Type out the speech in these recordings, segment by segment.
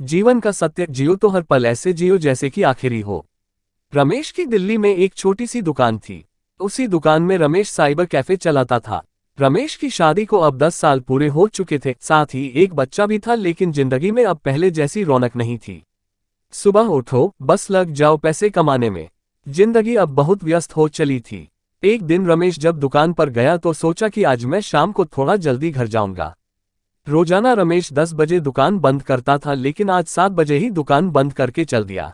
जीवन का सत्य जियो तो हर पल ऐसे जियो जैसे कि आखिरी हो। रमेश की दिल्ली में एक छोटी सी दुकान थी। उसी दुकान में रमेश साइबर कैफे चलाता था। रमेश की शादी को अब 10 साल पूरे हो चुके थे, साथ ही एक बच्चा भी था, लेकिन जिंदगी में अब पहले जैसी रौनक नहीं थी। सुबह उठो, बस लग जाओ पैसे कमाने में। जिंदगी अब बहुत व्यस्त हो चली थी। एक दिन रमेश जब दुकान पर गया तो सोचा कि आज मैं शाम को थोड़ा जल्दी घर जाऊंगा। रोजाना रमेश 10 बजे दुकान बंद करता था, लेकिन आज 7 बजे ही दुकान बंद करके चल दिया।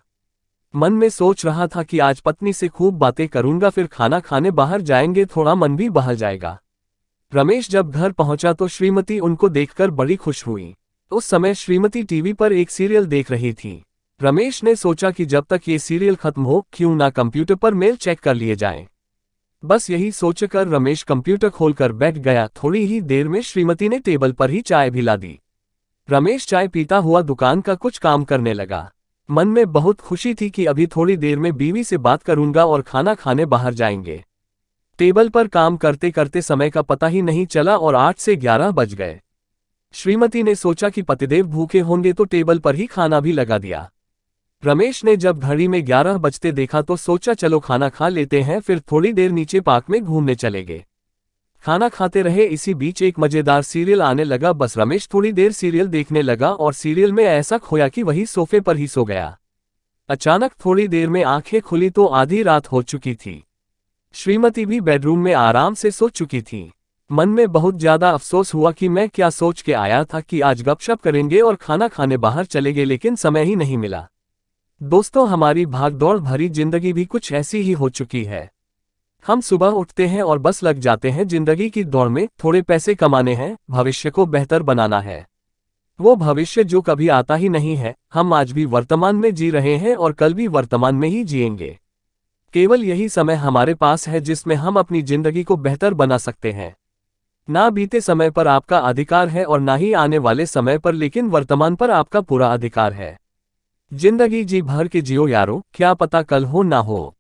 मन में सोच रहा था कि आज पत्नी से खूब बातें करूंगा, फिर खाना खाने बाहर जाएंगे, थोड़ा मन भी बहल जाएगा। रमेश जब घर पहुंचा तो श्रीमती उनको देखकर बड़ी खुश हुई। उस समय श्रीमती टीवी पर एक सीरियल देख रही थी। रमेश ने सोचा कि जब तक ये सीरियल खत्म हो क्यों ना कंप्यूटर पर मेल चेक कर लिए जाएं। बस यही सोचकर रमेश कंप्यूटर खोलकर बैठ गया। थोड़ी ही देर में श्रीमती ने टेबल पर ही चाय भी ला दी। रमेश चाय पीता हुआ दुकान का कुछ काम करने लगा। मन में बहुत खुशी थी कि अभी थोड़ी देर में बीवी से बात करूंगा और खाना खाने बाहर जाएंगे। टेबल पर काम करते करते समय का पता ही नहीं चला और 8 से 11 बज गए। श्रीमती ने सोचा कि पतिदेव भूखे होंगे तो टेबल पर ही खाना भी लगा दिया। रमेश ने जब घड़ी में 11 बजते देखा तो सोचा चलो खाना खा लेते हैं, फिर थोड़ी देर नीचे पार्क में घूमने चले गए। खाना खाते रहे, इसी बीच एक मजेदार सीरियल आने लगा। बस रमेश थोड़ी देर सीरियल देखने लगा और सीरियल में ऐसा खोया कि वही सोफे पर ही सो गया। अचानक थोड़ी देर में आंखें खुली तो आधी रात हो चुकी थी। श्रीमती भी बेडरूम में आराम से सो चुकी थी। मन में बहुत ज्यादा अफसोस हुआ कि मैं क्या सोच के आया था कि आज गपशप करेंगे और खाना खाने बाहर चले गए, लेकिन समय ही नहीं मिला। दोस्तों, हमारी भागदौड़ भरी जिंदगी भी कुछ ऐसी ही हो चुकी है। हम सुबह उठते हैं और बस लग जाते हैं जिंदगी की दौड़ में। थोड़े पैसे कमाने हैं, भविष्य को बेहतर बनाना है। वो भविष्य जो कभी आता ही नहीं है। हम आज भी वर्तमान में जी रहे हैं और कल भी वर्तमान में ही जिएंगे। केवल यही समय हमारे पास है जिसमें हम अपनी जिंदगी को बेहतर बना सकते हैं। ना बीते समय पर आपका अधिकार है और ना ही आने वाले समय पर, लेकिन वर्तमान पर आपका पूरा अधिकार है। जिंदगी जी भर के जियो यारो, क्या पता कल हो ना हो।